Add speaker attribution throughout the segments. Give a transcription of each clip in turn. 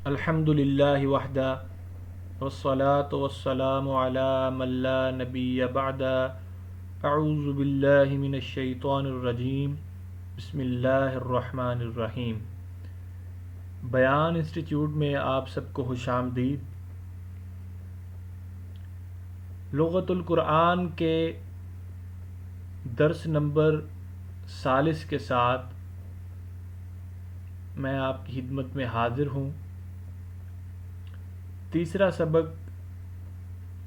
Speaker 1: الحمد للہ وحدہ والصلاة والسلام علی من لا نبی بعدہ اعوذ باللہ من الشیطان الرجیم بسم اللہ الرحمن الرحیم۔ بیان انسٹیٹیوٹ میں آپ سب کو خوش آمدید۔ لغت القرآن کے درس نمبر 40 کے ساتھ میں آپ کی خدمت میں حاضر ہوں۔ تیسرا سبق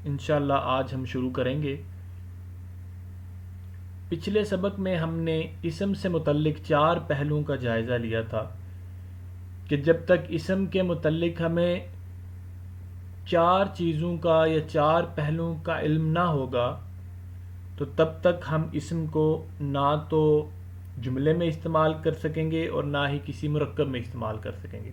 Speaker 1: انشاءاللہ آج ہم شروع کریں گے۔ پچھلے سبق میں ہم نے اسم سے متعلق 4 پہلوؤں کا جائزہ لیا تھا کہ جب تک اسم کے متعلق ہمیں 4 چیزوں کا یا 4 پہلوؤں کا علم نہ ہوگا تو تب تک ہم اسم کو نہ تو جملے میں استعمال کر سکیں گے اور نہ ہی کسی مرکب میں استعمال کر سکیں گے۔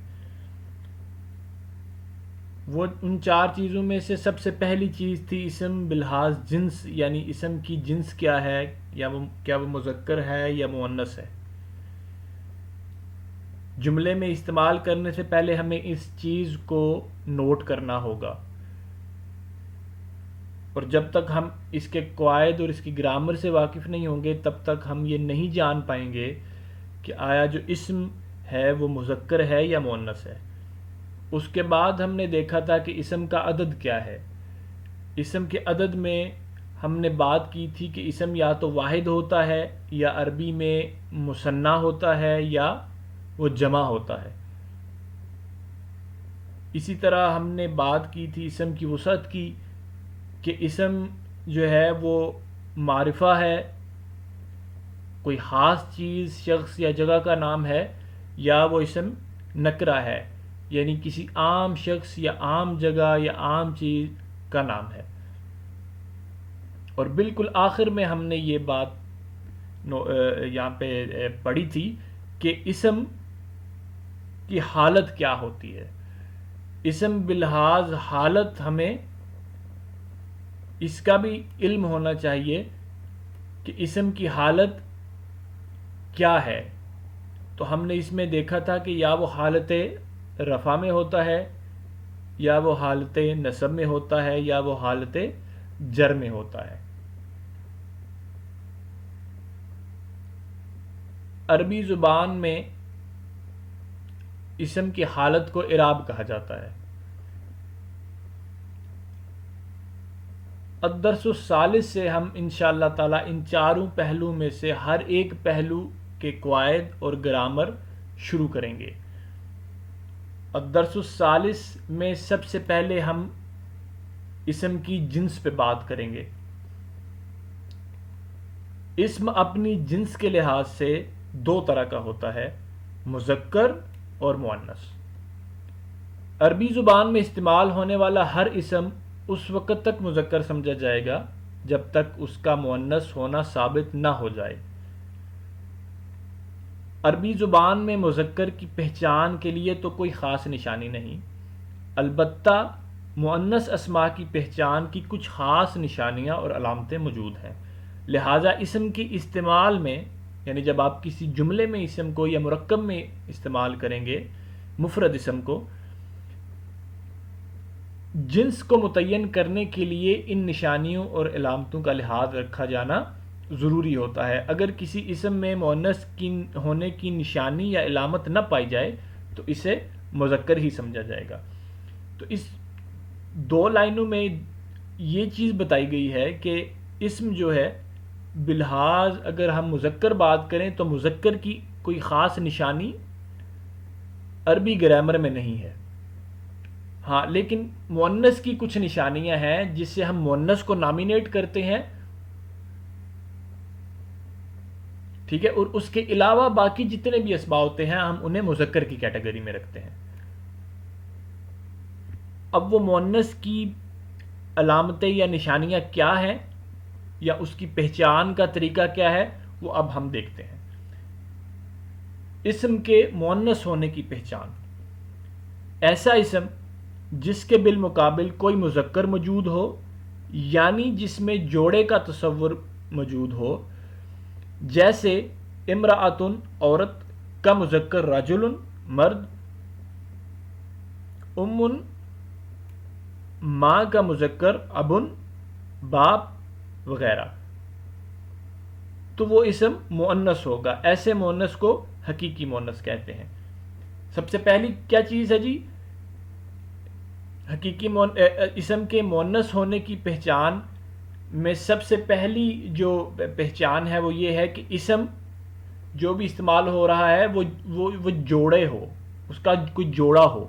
Speaker 1: وہ ان 4 چیزوں میں سے سب سے پہلی چیز تھی اسم بلحاظ جنس، یعنی اسم کی جنس کیا ہے، کیا وہ مذکر ہے یا مؤنث ہے۔ جملے میں استعمال کرنے سے پہلے ہمیں اس چیز کو نوٹ کرنا ہوگا، اور جب تک ہم اس کے قواعد اور اس کی گرامر سے واقف نہیں ہوں گے تب تک ہم یہ نہیں جان پائیں گے کہ آیا جو اسم ہے وہ مذکر ہے یا مؤنث ہے۔ اس کے بعد ہم نے دیکھا تھا کہ اسم کا عدد کیا ہے۔ اسم کے عدد میں ہم نے بات کی تھی کہ اسم یا تو واحد ہوتا ہے یا عربی میں مثنیٰ ہوتا ہے یا وہ جمع ہوتا ہے۔ اسی طرح ہم نے بات کی تھی اسم کی وسعت کی کہ اسم جو ہے وہ معرفہ ہے، کوئی خاص چیز، شخص یا جگہ کا نام ہے، یا وہ اسم نکرہ ہے، یعنی کسی عام شخص یا عام جگہ یا عام چیز کا نام ہے۔ اور بالکل آخر میں ہم نے یہ بات یہاں پہ پڑھی تھی کہ اسم کی حالت کیا ہوتی ہے۔ اسم بلحاظ حالت ہمیں اس کا بھی علم ہونا چاہیے کہ اسم کی حالت کیا ہے۔ تو ہم نے اس میں دیکھا تھا کہ یا وہ حالت رفع میں ہوتا ہے، یا وہ حالت نصب میں ہوتا ہے، یا وہ حالت جر میں ہوتا ہے۔ عربی زبان میں اسم کی حالت کو اعراب کہا جاتا ہے۔ الدرس الثالث سے ہم انشاءاللہ تعالی ان 4 پہلو میں سے ہر ایک پہلو کے قواعد اور گرامر شروع کریں گے۔ الدرس الثالث میں سب سے پہلے ہم اسم کی جنس پہ بات کریں گے۔ اسم اپنی جنس کے لحاظ سے 2 طرح کا ہوتا ہے، مذکر اور مؤنث۔ عربی زبان میں استعمال ہونے والا ہر اسم اس وقت تک مذکر سمجھا جائے گا جب تک اس کا مؤنث ہونا ثابت نہ ہو جائے۔ عربی زبان میں مذکر کی پہچان کے لیے تو کوئی خاص نشانی نہیں، البتہ مؤنث اسماء کی پہچان کی کچھ خاص نشانیاں اور علامتیں موجود ہیں۔ لہٰذا اسم کی استعمال میں، یعنی جب آپ کسی جملے میں اسم کو یا مرکب میں استعمال کریں گے مفرد اسم کو، جنس کو متعین کرنے کے لیے ان نشانیوں اور علامتوں کا لحاظ رکھا جانا ضروری ہوتا ہے۔ اگر کسی اسم میں مؤنث کی ہونے کی نشانی یا علامت نہ پائی جائے تو اسے مذکر ہی سمجھا جائے گا۔ تو اس 2 لائنوں میں یہ چیز بتائی گئی ہے کہ اسم جو ہے بلحاظ اگر ہم مذکر بات کریں تو مذکر کی کوئی خاص نشانی عربی گرامر میں نہیں ہے، ہاں لیکن مؤنث کی کچھ نشانیاں ہیں جس سے ہم مؤنث کو نامینیٹ کرتے ہیں، ٹھیک ہے، اور اس کے علاوہ باقی جتنے بھی اسماء ہوتے ہیں ہم انہیں مذکر کی کیٹیگری میں رکھتے ہیں۔ اب وہ مؤنث کی علامتیں یا نشانیاں کیا ہیں یا اس کی پہچان کا طریقہ کیا ہے وہ اب ہم دیکھتے ہیں۔ اسم کے مؤنث ہونے کی پہچان: ایسا اسم جس کے بالمقابل کوئی مذکر موجود ہو، یعنی جس میں جوڑے کا تصور موجود ہو، جیسے امرأۃ عورت، کا مذکر رجل مرد، امن، ماں کا مذکر ابن، باپ وغیرہ، تو وہ اسم مؤنث ہوگا. ایسے مؤنث کو حقیقی مؤنث کہتے ہیں. سب سے پہلی کیا چیز ہے جی؟ حقیقی اسم کے مؤنث ہونے کی پہچان میں سب سے پہلی جو پہچان ہے وہ یہ ہے کہ اسم جو بھی استعمال ہو رہا ہے وہ جوڑے ہو، اس کا کوئی جوڑا ہو.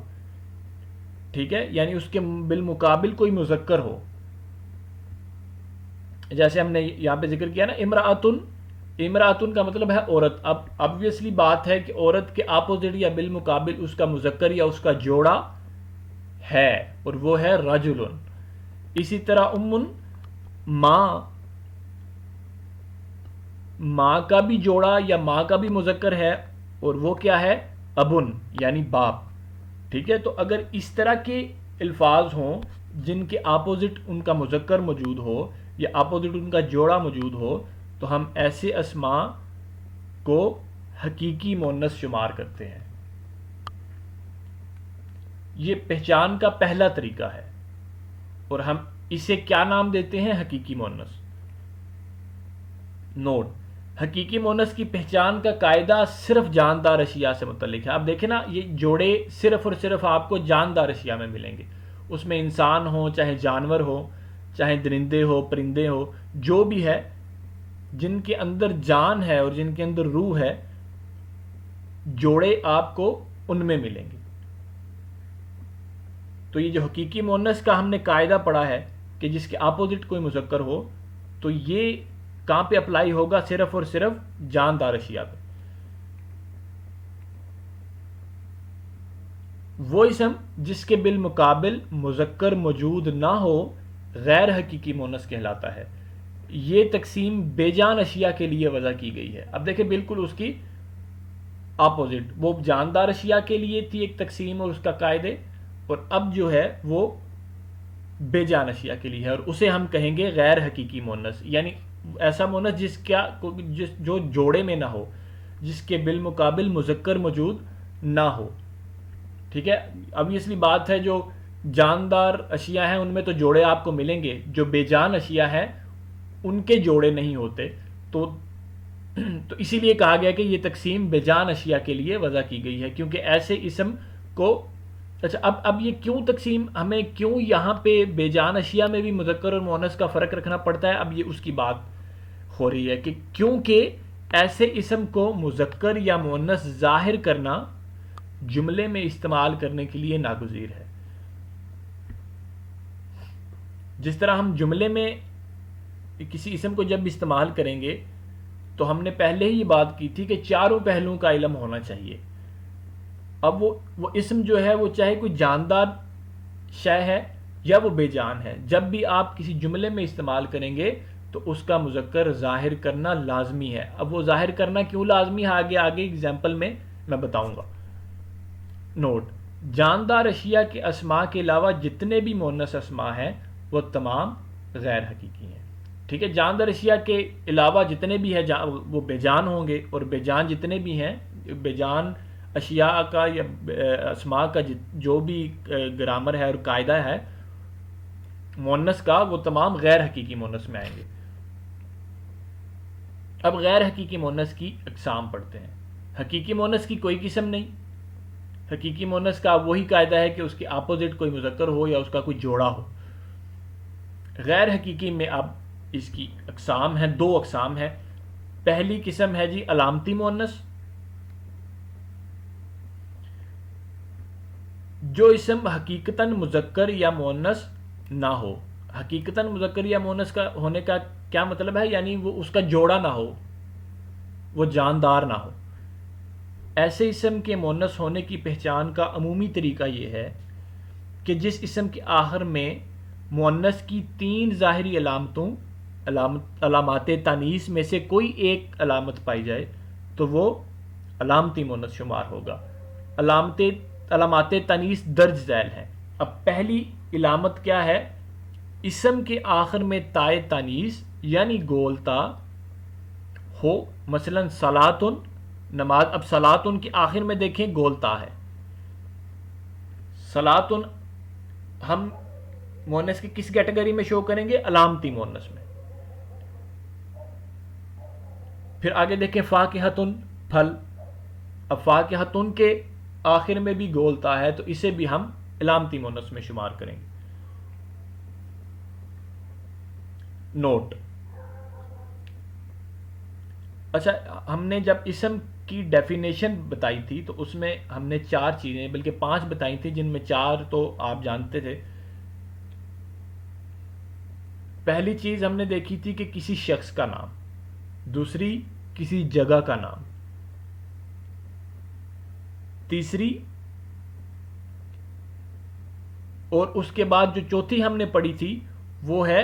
Speaker 1: ٹھیک ہے، یعنی اس کے بالمقابل کوئی مذکر ہو. جیسے ہم نے یہاں پہ ذکر کیا نا امرأتن، امرأتن کا مطلب ہے عورت. اب obviously بات ہے کہ عورت کے اپوزٹ یا بالمقابل اس کا مذکر یا اس کا جوڑا ہے، اور وہ ہے رجلن. اسی طرح امن، ماں کا بھی جوڑا یا ماں کا بھی مذکر ہے، اور وہ کیا ہے؟ ابن، یعنی باپ. ٹھیک ہے، تو اگر اس طرح کے الفاظ ہوں جن کے اپوزٹ ان کا مذکر موجود ہو یا اپوزٹ ان کا جوڑا موجود ہو، تو ہم ایسے اسماء کو حقیقی مؤنث شمار کرتے ہیں. یہ پہچان کا پہلا طریقہ ہے، اور ہم اسے کیا نام دیتے ہیں؟ حقیقی مؤنث. نوٹ: حقیقی مؤنث کی پہچان کا قاعدہ صرف جاندار اشیاء سے متعلق ہے. اب دیکھیں نا، یہ جوڑے صرف اور صرف آپ کو جاندار اشیاء میں ملیں گے. اس میں انسان ہو، چاہے جانور ہو، چاہے درندے ہو، پرندے ہو، جو بھی ہے جن کے اندر جان ہے اور جن کے اندر روح ہے، جوڑے آپ کو ان میں ملیں گے. تو یہ جو حقیقی مؤنث کا ہم نے قاعدہ پڑھا ہے کہ جس کے اپوزٹ کوئی مذکر ہو، تو یہ کہاں پہ اپلائی ہوگا؟ صرف اور صرف جاندار اشیاء پہ. وہ اسم جس کے بالمقابل مذکر موجود نہ ہو غیر حقیقی مؤنث کہلاتا ہے. یہ تقسیم بے جان اشیاء کے لیے وضع کی گئی ہے. اب دیکھیں بالکل اس کی اپوزٹ، وہ جاندار اشیاء کے لیے تھی ایک تقسیم اور اس کا قاعدے، اور اب جو ہے وہ بے جان اشیاء کے لیے ہے، اور اسے ہم کہیں گے غیر حقیقی مؤنث. یعنی ایسا مؤنث جو جوڑے میں نہ ہو، جس کے بالمقابل مذکر موجود نہ ہو. ٹھیک ہے، اب یہ بات ہے جو جاندار اشیاء ہیں ان میں تو جوڑے آپ کو ملیں گے، جو بے جان اشیاء ہیں ان کے جوڑے نہیں ہوتے. تو اسی لیے کہا گیا کہ یہ تقسیم بے جان اشیاء کے لیے وضع کی گئی ہے، کیونکہ ایسے اسم کو اچھا اب یہ کیوں تقسیم، ہمیں کیوں یہاں پہ بے جان اشیاء میں بھی مذکر اور مؤنث کا فرق رکھنا پڑتا ہے؟ اب یہ اس کی بات ہو رہی ہے کہ کیونکہ ایسے اسم کو مذکر یا مؤنث ظاہر کرنا جملے میں استعمال کرنے کے لیے ناگزیر ہے. جس طرح ہم جملے میں کسی اسم کو جب استعمال کریں گے تو ہم نے پہلے ہی یہ بات کی تھی کہ چاروں پہلوؤں کا علم ہونا چاہیے. اب وہ اسم جو ہے وہ چاہے کوئی جاندار شے ہے یا وہ بے جان ہے، جب بھی آپ کسی جملے میں استعمال کریں گے تو اس کا مذکر ظاہر کرنا لازمی ہے. اب وہ ظاہر کرنا کیوں لازمی ہے آگے ایگزامپل میں بتاؤں گا. نوٹ: جاندار اشیاء کے اسماء کے علاوہ جتنے بھی مؤنث اسماء ہیں وہ تمام غیر حقیقی ہیں. ٹھیک ہے، جاندار اشیاء کے علاوہ جتنے بھی ہیں وہ بے جان ہوں گے، اور بے جان جتنے بھی ہیں، بے جان اشیاء کا یا اسماء کا جو بھی گرامر ہے اور قاعدہ ہے مؤنث کا، وہ تمام غیر حقیقی مؤنث میں آئیں گے. اب غیر حقیقی مؤنث کی اقسام پڑھتے ہیں. حقیقی مؤنث کی کوئی قسم نہیں. حقیقی مؤنث کا وہی قاعدہ ہے کہ اس کے اپوزٹ کوئی مذکر ہو یا اس کا کوئی جوڑا ہو. غیر حقیقی میں اب اس کی اقسام ہیں، دو اقسام ہیں. پہلی قسم ہے جی علامتی مؤنث، جو اسم حقیقتاً مذکر یا مؤنث نہ ہو. حقیقتاً مذکر یا مؤنث کا ہونے کا کیا مطلب ہے؟ یعنی وہ اس کا جوڑا نہ ہو، وہ جاندار نہ ہو. ایسے اسم کے مؤنث ہونے کی پہچان کا عمومی طریقہ یہ ہے کہ جس اسم کے آخر میں مؤنث کی 3 ظاہری علامات تانیث میں سے کوئی ایک علامت پائی جائے تو وہ علامتی مؤنث شمار ہوگا. علامات تانیث درج ذیل ہیں. اب پہلی علامت کیا ہے؟ اسم کے آخر میں تائے تانیث یعنی گول تا ہو. مثلا صلاتن، نماز. اب صلاتن کے آخر میں دیکھیں گول تا ہے. صلاتن ہم مؤنث کی کس کیٹیگری میں شو کریں گے؟ علامتی مؤنث میں. پھر آگے دیکھیں فاکہتن پھل. اب فاکہتن کے آخر میں بھی گولتا ہے تو اسے بھی ہم علامتی مؤنث میں شمار کریں گے. نوٹ. اچھا ہم نے جب اسم کی ڈیفینیشن بتائی تھی تو اس میں ہم نے 4 چیزیں بلکہ 5 بتائی تھی، جن میں 4 تو آپ جانتے تھے. پہلی چیز ہم نے دیکھی تھی کہ کسی شخص کا نام، دوسری کسی جگہ کا نام، تیسری اور اس کے بعد جو چوتھی ہم نے پڑھی تھی وہ ہے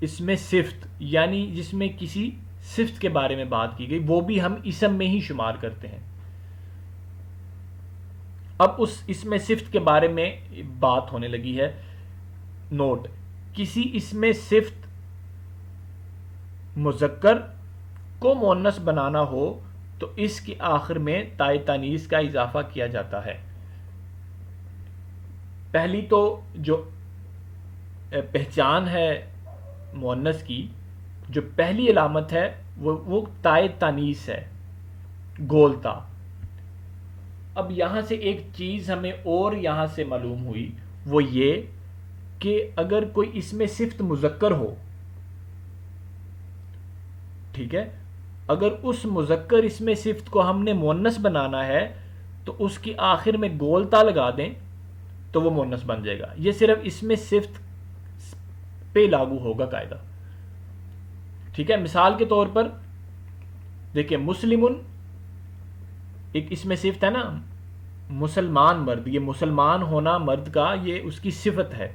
Speaker 1: اس میں صفت، یعنی جس میں کسی صفت کے بارے میں بات کی گئی، وہ بھی ہم اسم میں ہی شمار کرتے ہیں. اب اس میں صفت کے بارے میں بات ہونے لگی ہے. نوٹ. کسی اسم صفت مذکر کو مؤنث بنانا ہو تو اس کے آخر میں تائے تانیث کا اضافہ کیا جاتا ہے. پہلی تو جو پہچان ہے مؤنث کی، جو پہلی علامت ہے وہ تائے تانیث ہے، گولتا. اب یہاں سے ایک چیز ہمیں اور یہاں سے معلوم ہوئی، وہ یہ کہ اگر کوئی اسم صفت مذکر ہو، ٹھیک ہے، اگر اس مذکر اسم صفت کو ہم نے مؤنث بنانا ہے تو اس کی آخر میں گولتا لگا دیں تو وہ مؤنث بن جائے گا. یہ صرف اسم صفت پہ لاگو ہوگا قاعدہ، ٹھیک ہے. مثال کے طور پر دیکھیں مسلمن ایک اسم صفت ہے نا، مسلمان مرد، یہ مسلمان ہونا مرد کا یہ اس کی صفت ہے.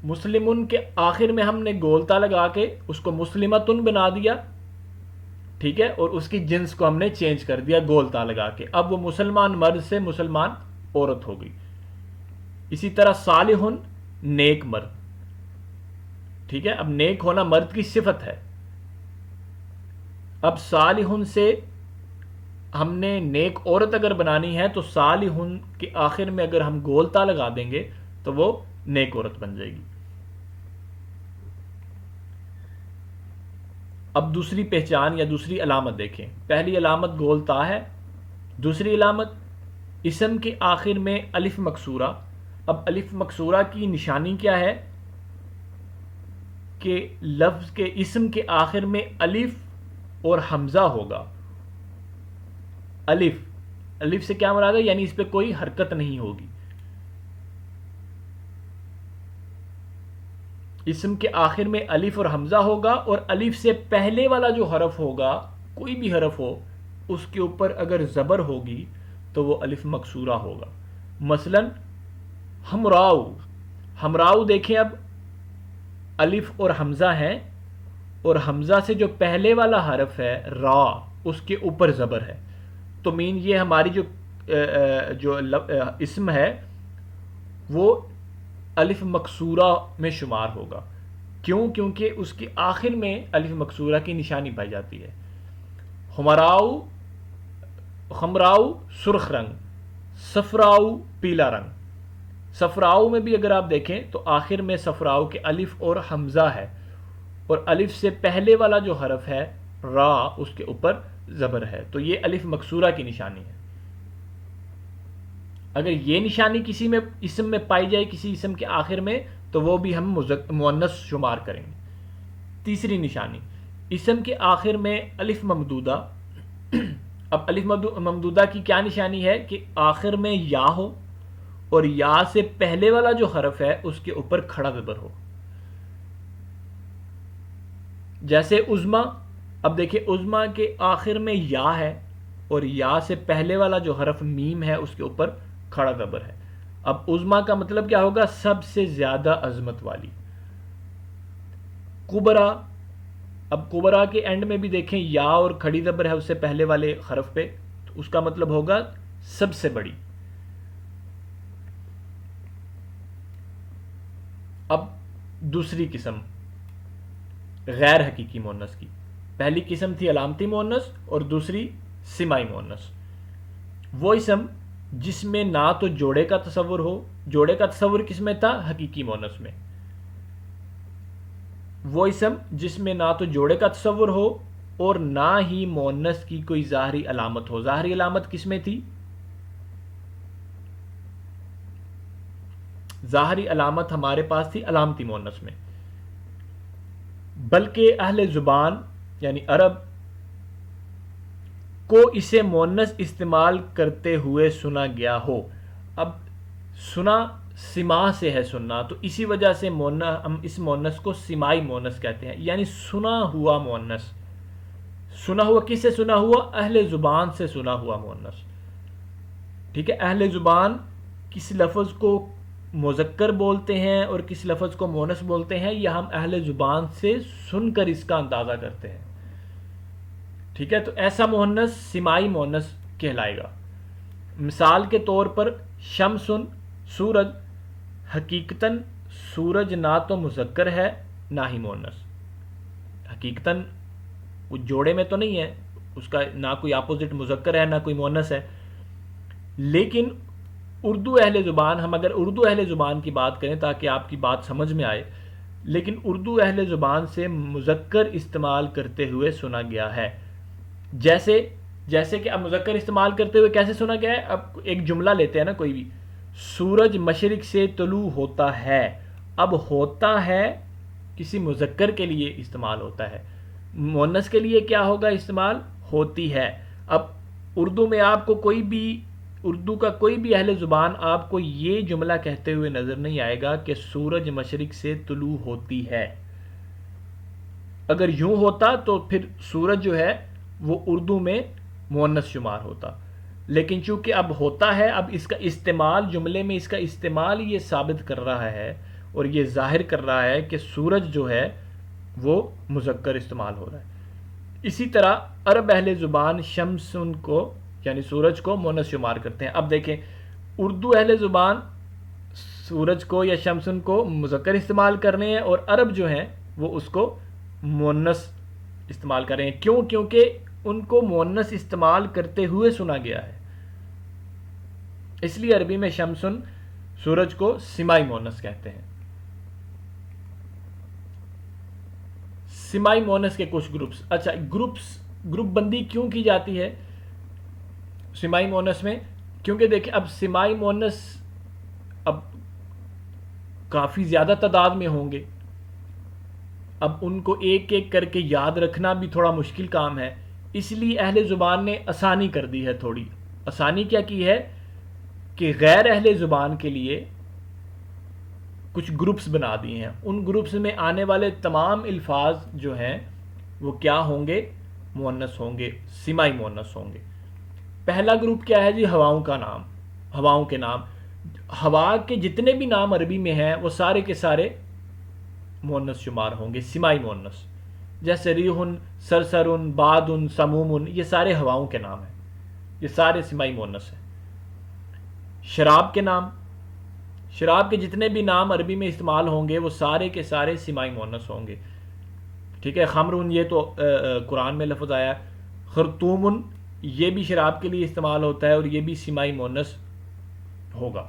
Speaker 1: مسلمن کے آخر میں ہم نے گولتا لگا کے اس کو مسلمتن بنا دیا، ٹھیک ہے، اور اس کی جنس کو ہم نے چینج کر دیا گولتا لگا کے. اب وہ مسلمان مرد سے مسلمان عورت ہو گئی. اسی طرح صالحن نیک مرد، ٹھیک ہے. اب نیک ہونا مرد کی صفت ہے. اب صالحن سے ہم نے نیک عورت اگر بنانی ہے تو صالحن کے آخر میں اگر ہم گولتا لگا دیں گے تو وہ نیک عورت بن جائے گی. اب دوسری پہچان یا دوسری علامت دیکھیں. پہلی علامت گولتا ہے. دوسری علامت اسم کے آخر میں الف مکسورہ. اب الف مکسورہ کی نشانی کیا ہے کہ لفظ کے اسم کے آخر میں الف اور حمزہ ہوگا. الف سے کیا مراد ہے؟ یعنی اس پہ کوئی حرکت نہیں ہوگی. اسم کے آخر میں الف اور حمزہ ہوگا، اور الف سے پہلے والا جو حرف ہوگا، کوئی بھی حرف ہو، اس کے اوپر اگر زبر ہوگی تو وہ الف مکسورہ ہوگا. مثلا ہمراؤ. ہمراؤ دیکھیں، اب الف اور حمزہ ہیں، اور حمزہ سے جو پہلے والا حرف ہے را، اس کے اوپر زبر ہے. تو مین یہ ہماری جو اسم ہے وہ الف مکسورہ میں شمار ہوگا. کیوں؟ کیونکہ اس کے آخر میں الف مکسورہ کی نشانی پائی جاتی ہے. ہمراؤ، خمراؤ سرخ رنگ، صفراؤ پیلا رنگ. صفراؤ میں بھی اگر آپ دیکھیں تو آخر میں صفراؤ کے الف اور حمزہ ہے، اور الف سے پہلے والا جو حرف ہے را، اس کے اوپر زبر ہے. تو یہ الف مکسورہ کی نشانی ہے. اگر یہ نشانی کسی میں اسم میں پائی جائے، کسی اسم کے آخر میں، تو وہ بھی ہم مؤنث شمار کریں گے. تیسری نشانی اسم کے آخر میں الف ممدودہ. اب الف ممدودہ کی کیا نشانی ہے کہ آخر میں یا ہو، اور یا سے پہلے والا جو حرف ہے اس کے اوپر کھڑا زبر ہو. جیسے عظما. اب دیکھیں عظما کے آخر میں یا ہے، اور یا سے پہلے والا جو حرف میم ہے اس کے اوپر کھڑا زبر ہے. اب عظما کا مطلب کیا ہوگا؟ سب سے زیادہ عظمت والی. کبرا. اب کبرا کے اینڈ میں بھی دیکھیں یا اور کھڑی زبر ہے اس سے پہلے والے حرف پہ، تو اس کا مطلب ہوگا سب سے بڑی. اب دوسری قسم غیر حقیقی مؤنث کی. پہلی قسم تھی علامتی مؤنث اور دوسری سمائی مؤنث. وہ اسم جس میں نہ تو جوڑے کا تصور ہو. جوڑے کا تصور کس میں تھا؟ حقیقی مونس میں. وہ اسم جس میں نہ تو جوڑے کا تصور ہو اور نہ ہی مونس کی کوئی ظاہری علامت ہو. ظاہری علامت کس میں تھی؟ ظاہری علامت ہمارے پاس تھی علامتی مونس میں. بلکہ اہل زبان یعنی عرب کو اسے مونس استعمال کرتے ہوئے سنا گیا ہو. اب سنا سما سے ہے سننا، تو اسی وجہ سے ہم اس مونس کو سمائی مونس کہتے ہیں، یعنی سنا ہوا مونس. سنا ہوا کس سے سنا ہوا؟ اہل زبان سے سنا ہوا مونس. ٹھیک ہے، اہل زبان کس لفظ کو مذکر بولتے ہیں اور کس لفظ کو مونس بولتے ہیں، یہ ہم اہل زبان سے سن کر اس کا اندازہ کرتے ہیں. ٹھیک ہے، تو ایسا مونس سمائی مونس کہلائے گا. مثال کے طور پر شمسن سورج. حقیقتاً سورج نہ تو مذکر ہے نہ ہی مونس. حقیقتاً وہ جوڑے میں تو نہیں ہے، اس کا نہ کوئی اپوزٹ مذکر ہے نہ کوئی مونس ہے. لیکن اردو اہل زبان، ہم اگر اردو اہل زبان کی بات کریں تاکہ آپ کی بات سمجھ میں آئے، لیکن اردو اہل زبان سے مذکر استعمال کرتے ہوئے سنا گیا ہے. جیسے کہ اب مذکر استعمال کرتے ہوئے کیسے سنا گیا ہے؟ اب ایک جملہ لیتے ہیں نا کوئی بھی، سورج مشرق سے طلوع ہوتا ہے. اب ہوتا ہے کسی مذکر کے لیے استعمال ہوتا ہے، مونس کے لیے کیا ہوگا استعمال؟ ہوتی ہے. اب اردو میں آپ کو اردو کا کوئی بھی اہل زبان آپ کو یہ جملہ کہتے ہوئے نظر نہیں آئے گا کہ سورج مشرق سے طلوع ہوتی ہے. اگر یوں ہوتا تو پھر سورج جو ہے وہ اردو میں مونس شمار ہوتا. لیکن چونکہ اب ہوتا ہے، اب اس کا استعمال جملے میں، اس کا استعمال یہ ثابت کر رہا ہے اور یہ ظاہر کر رہا ہے کہ سورج جو ہے وہ مذکر استعمال ہو رہا ہے. اسی طرح عرب اہل زبان شمسن کو یعنی سورج کو مونس شمار کرتے ہیں. اب دیکھیں اردو اہل زبان سورج کو یا شمسن کو مذکر استعمال کر رہے ہیں اور عرب جو ہیں وہ اس کو مونس استعمال کر رہے ہیں. کیوں؟ کیونکہ ان کو مونس استعمال کرتے ہوئے سنا گیا ہے، اس لیے عربی میں شمسن سورج کو سمائی مونس کہتے ہیں. سمائی مونس کے کچھ گروپس. اچھا، گروپ بندی کیوں کی جاتی ہے سمائی مونس میں؟ کیونکہ دیکھیں اب سمائی مونس اب کافی زیادہ تعداد میں ہوں گے، اب ان کو ایک ایک کر کے یاد رکھنا بھی تھوڑا مشکل کام ہے. اس لیے اہل زبان نے آسانی کر دی ہے. تھوڑی آسانی کیا کی ہے کہ غیر اہل زبان کے لیے کچھ گروپس بنا دیے ہیں. ان گروپس میں آنے والے تمام الفاظ جو ہیں وہ کیا ہوں گے؟ مونس ہوں گے، سمائی مونس ہوں گے. پہلا گروپ کیا ہے جی؟ ہواؤں کا نام، ہواؤں کے نام. ہوا کے جتنے بھی نام عربی میں ہیں وہ سارے کے سارے مونس شمار ہوں گے، سمائی مونس. جیسے ریحن، سرسرن، بادن، سمومن، یہ سارے ہواؤں کے نام ہیں، یہ سارے سمائی مونس ہیں. شراب کے نام، شراب کے جتنے بھی نام عربی میں استعمال ہوں گے وہ سارے کے سارے سمائی مونس ہوں گے. ٹھیک ہے، خمرن یہ تو قرآن میں لفظ آیا. خرطومن یہ بھی شراب کے لیے استعمال ہوتا ہے اور یہ بھی سمائی مونس ہوگا.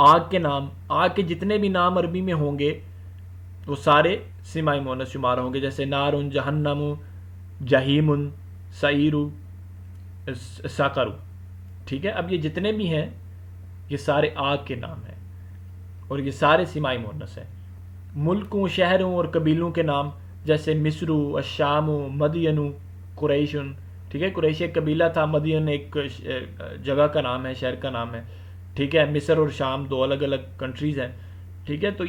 Speaker 1: آگ کے نام، آگ کے جتنے بھی نام عربی میں ہوں گے وہ سارے سمائی مونس شمار ہوں گے. جیسے نارن، جہنم، جہیمن، سعیرو، ساکرو. ٹھیک ہے، اب یہ جتنے بھی ہیں یہ سارے آگ کے نام ہیں اور یہ سارے سمائی مونس ہیں. ملکوں، شہروں اور قبیلوں کے نام جیسے مصر، الشام، مدین، قریشن. ٹھیک ہے، قریش ایک قبیلہ تھا، مدین ایک جگہ کا نام ہے، شہر کا نام ہے. ٹھیک ہے، مصر اور شام دو الگ الگ کنٹریز ہیں. ٹھیک ہے، تو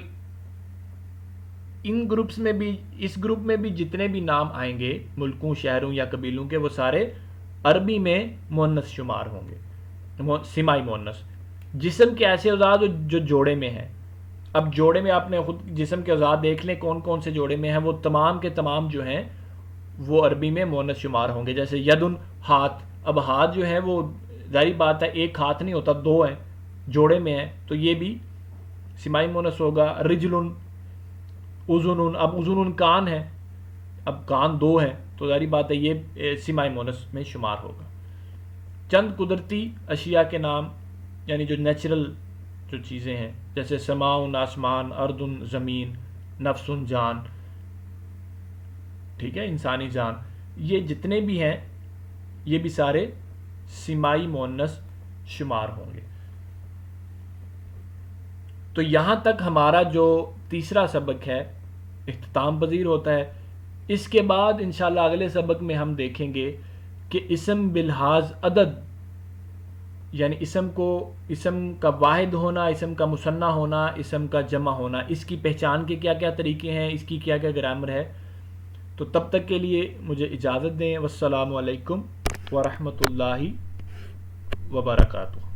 Speaker 1: ان گروپس میں بھی، اس گروپ میں بھی جتنے بھی نام آئیں گے ملکوں، شہروں یا قبیلوں کے، وہ سارے عربی میں مونس شمار ہوں گے، سمائی مونس. جسم کے ایسے اوزار جو جوڑے میں ہیں. اب جوڑے میں آپ نے خود جسم کے اوزار دیکھ لیں کون کون سے جوڑے میں ہیں، وہ تمام کے تمام جو ہیں وہ عربی میں مونس شمار ہوں گے. جیسے یدن، ہاتھ. اب ہاتھ جو ہے وہ ظاہری بات ہے ایک ہاتھ نہیں ہوتا، دو ہیں، جوڑے میں ہیں، تو یہ بھی سمائی مونس ہوگا. رجلن، اذنن. اب اذنن کان ہے، اب کان دو ہیں تو ظاہری بات ہے یہ سمائی مونس میں شمار ہوگا. چند قدرتی اشیاء کے نام، یعنی جو نیچرل جو چیزیں ہیں، جیسے سماؤن آسمان، اردن زمین، نفسن جان، ٹھیک ہے، انسانی جان، یہ جتنے بھی ہیں یہ بھی سارے سمائی مؤنث شمار ہوں گے۔ تو یہاں تک ہمارا جو تیسرا سبق ہے اختتام پذیر ہوتا ہے۔ اس کے بعد انشاءاللہ اگلے سبق میں ہم دیکھیں گے کہ اسم بلحاظ عدد، یعنی اسم کا واحد ہونا، اسم کا مثنیٰ ہونا، اسم کا جمع ہونا، اس کی پہچان کے کیا کیا طریقے ہیں، اس کی کیا کیا گرامر ہے۔ تو تب تک کے لیے مجھے اجازت دیں۔ والسلام علیکم ورحمۃ اللہ وبرکاتہ۔